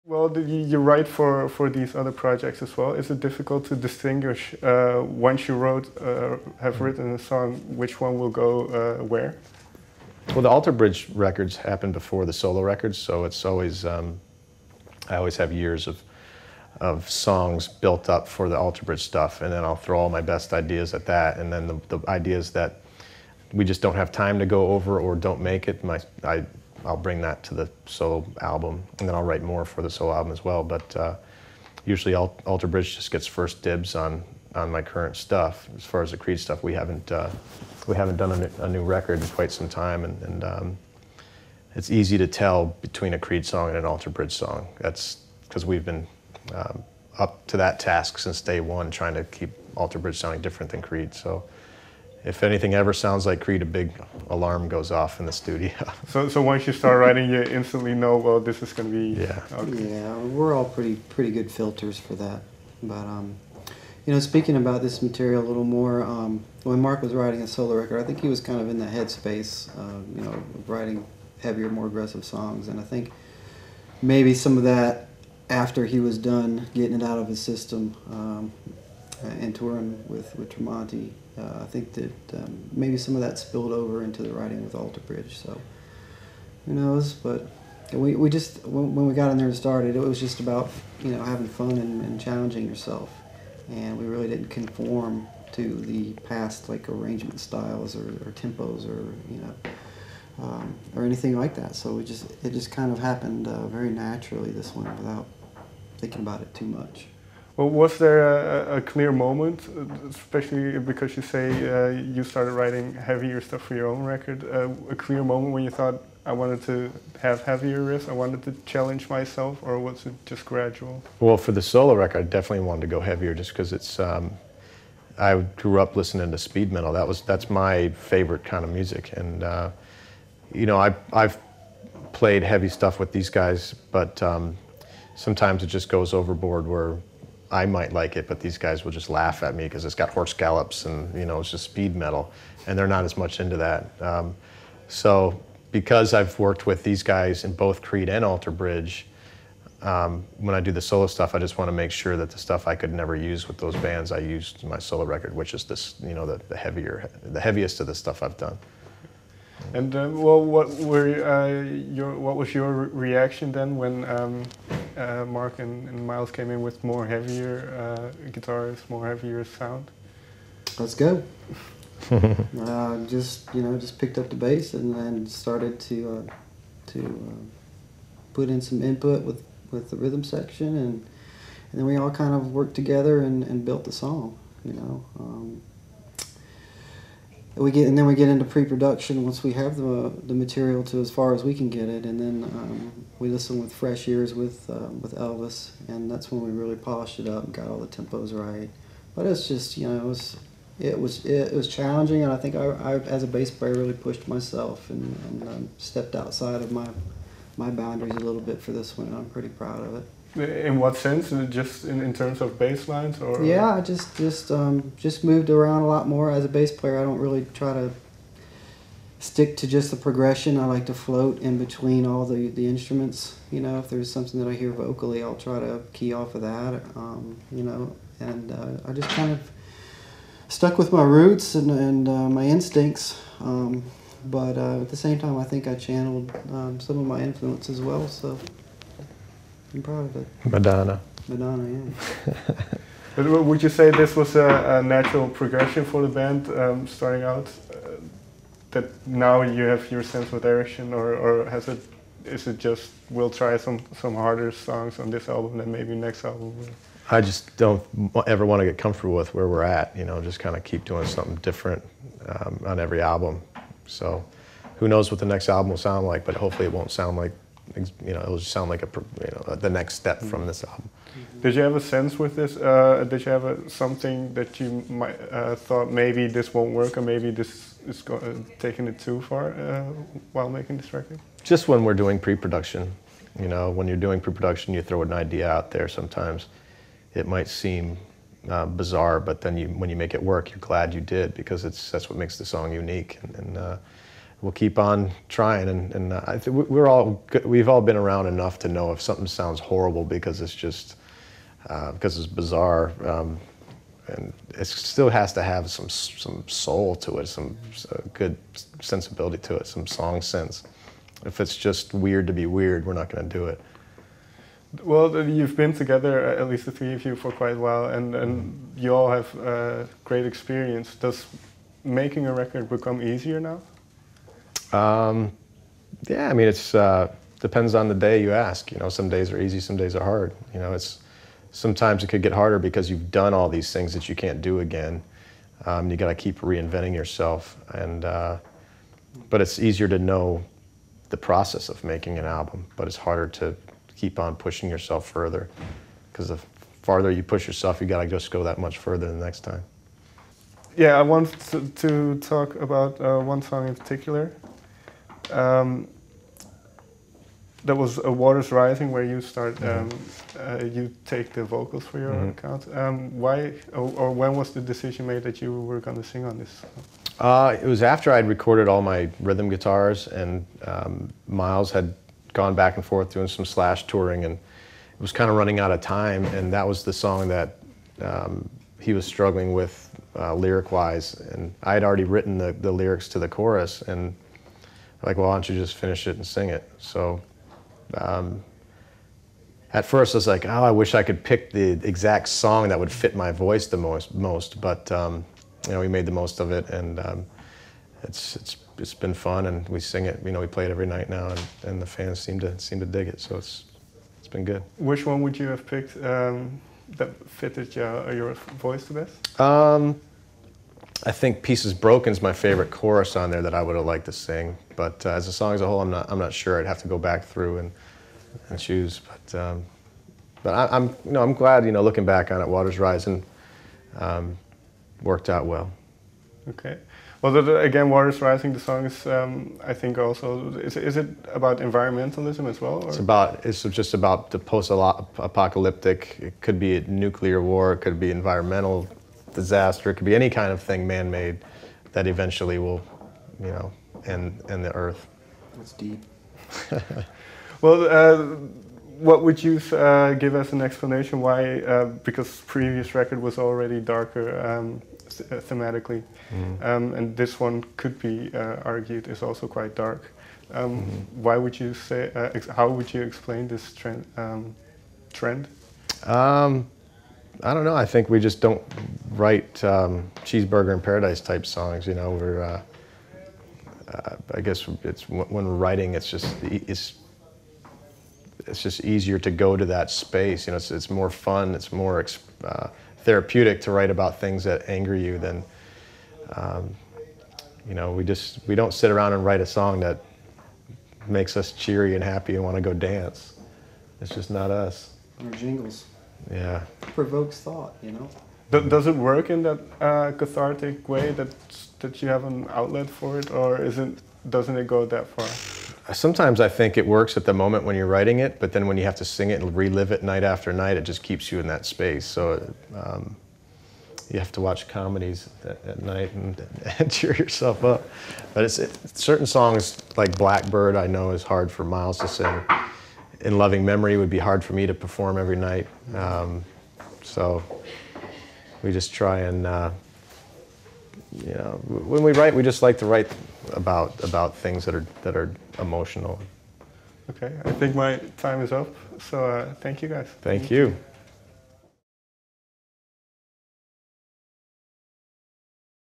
Well, you write for these other projects as well. Is it difficult to distinguish once you have written a song, which one will go where? Well, the Alter Bridge records happened before the solo records, so it's always I always have years of songs built up for the Alter Bridge stuff, and then I'll throw all my best ideas at that, and then the ideas that we just don't have time to go over or don't make it, I'll bring that to the solo album, and then I'll write more for the solo album as well. But usually Alter Bridge just gets first dibs on my current stuff. As far as the Creed stuff, we haven't done a new record in quite some time, and it's easy to tell between a Creed song and an Alter Bridge song. That's because we've been up to that task since day one, trying to keep Alter Bridge sounding different than Creed. So if anything ever sounds like Creed, a big alarm goes off in the studio. So once you start writing, you instantly know, well, this is going to be... Yeah. Okay. Yeah, we're all pretty good filters for that. But, you know, speaking about this material a little more, when Mark was writing a solo record, I think he was kind of in the headspace, you know, writing heavier, more aggressive songs. And I think maybe some of that, after he was done getting it out of his system and touring with Tremonti, I think that maybe some of that spilled over into the writing with Alter Bridge. So who knows? But we just, when we got in there and started, it was just about, you know, having fun and challenging yourself. And we really didn't conform to the past, like, arrangement styles or tempos or, you know, or anything like that. So it just kind of happened very naturally, this one, without thinking about it too much. Well, was there a clear moment, especially because you say you started writing heavier stuff for your own record, a clear moment when you thought, I wanted to have heavier riffs, I wanted to challenge myself, or was it just gradual? Well, for the solo record, I definitely wanted to go heavier just because it's, I grew up listening to speed metal. That's my favorite kind of music. And, you know, I've played heavy stuff with these guys, but sometimes it just goes overboard where I might like it, but these guys will just laugh at me because it's got horse gallops and, you know, it's just speed metal, and they're not as much into that. So because I've worked with these guys in both Creed and Alter Bridge, when I do the solo stuff, I just want to make sure that the stuff I could never use with those bands I used in my solo record, which is this, you know, the heaviest of the stuff I've done. And well, what was your reaction then when Mark and Miles came in with more heavier guitars, more heavier sound? Let's go. Just picked up the bass and started to put in some input with the rhythm section, and then we all kind of worked together and built the song. You know. We get into pre-production once we have the material to as far as we can get it, and then we listen with fresh ears with Elvis, and that's when we really polished it up and got all the tempos right. But it's just, you know, it was challenging, and I think I as a bass player really pushed myself and stepped outside of my boundaries a little bit for this one, and I'm pretty proud of it. In what sense? Just in terms of bass lines, or? Yeah, I just moved around a lot more as a bass player. I don't really try to stick to just the progression. I like to float in between all the instruments. You know, if there's something that I hear vocally, I'll try to key off of that. You know, and I just kind of stuck with my roots and my instincts. But at the same time, I think I channeled some of my influence as well. So I'm proud of it. Madonna, yeah. But would you say this was a natural progression for the band, starting out? That now you have your sense of direction, or is it just we'll try some harder songs on this album and maybe next album? I just don't ever want to get comfortable with where we're at. You know, just kind of keep doing something different on every album. So who knows what the next album will sound like? But hopefully it won't sound like, you know, it'll just sound like the next step from this album. Did you have a sense with this? Did you have something that you might thought maybe this won't work, or maybe this is taking it too far while making this record? Just when we're doing pre-production, you know, when you're doing pre-production, you throw an idea out there. Sometimes it might seem bizarre, but then when you make it work, you're glad you did, because that's what makes the song unique. And we'll keep on trying. And I think we've all been around enough to know if something sounds horrible because it's just because it's bizarre, and it still has to have some soul to it, some good sensibility to it, some song sense. If it's just weird to be weird, we're not going to do it. Well, you've been together, at least the three of you, for quite a while, and you all have great experience. Does making a record become easier now? Yeah, I mean, it's depends on the day you ask. You know, some days are easy, some days are hard. You know, sometimes it could get harder because you've done all these things that you can't do again. You got to keep reinventing yourself, but it's easier to know the process of making an album, but it's harder to keep on pushing yourself further, because the farther you push yourself, you got to just go that much further the next time. Yeah, I want to talk about one song in particular. That was Waters Rising, where you start, you take the vocals for your account. Why, or when was the decision made that you were going to sing on this? It was after I'd recorded all my rhythm guitars, and Miles had gone back and forth doing some Slash touring, and it was kind of running out of time, and that was the song that he was struggling with lyric-wise, and I had already written the lyrics to the chorus, and like, well, why don't you just finish it and sing it? So at first I was like, oh, I wish I could pick the exact song that would fit my voice the most, but you know, we made the most of it, and it's been fun, and we sing it. You know, we play it every night now, and the fans seem to dig it. So it's been good. Which one would you have picked that fitted your voice the best? I think "Pieces Broken" is my favorite chorus on there that I would have liked to sing. But as a song as a whole, I'm not sure. I'd have to go back through and choose. But I'm glad, you know, looking back on it, Waters Rising worked out well. Okay. Well, again, Waters Rising, the song is, I think also, is it about environmentalism as well? Or? It's just about the post-apocalyptic. It could be a nuclear war, it could be environmental disaster, it could be any kind of thing man-made that eventually will, you know, end the earth. That's deep. Well, what would you give us an explanation why, because previous record was already darker thematically, and this one could be argued is also quite dark. Why would you say, how would you explain this trend? I don't know, I think we just don't write Cheeseburger in Paradise type songs, you know. We're, I guess it's when we're writing, it's just easier to go to that space. You know, it's more fun. It's more therapeutic to write about things that anger you than, you know, we don't sit around and write a song that makes us cheery and happy and want to go dance. It's just not us. Or jingles. Yeah. Provokes thought, you know. Does it work in that cathartic way that you have an outlet for it, or doesn't it go that far? Sometimes I think it works at the moment when you're writing it, but then when you have to sing it and relive it night after night, it just keeps you in that space. So you have to watch comedies at night and cheer yourself up. But certain songs like Blackbird, I know is hard for Miles to sing. In Loving Memory would be hard for me to perform every night. So we just try and, you know, when we write, we just like to write about things that are emotional. Okay, I think my time is up. So thank you guys. Thank you.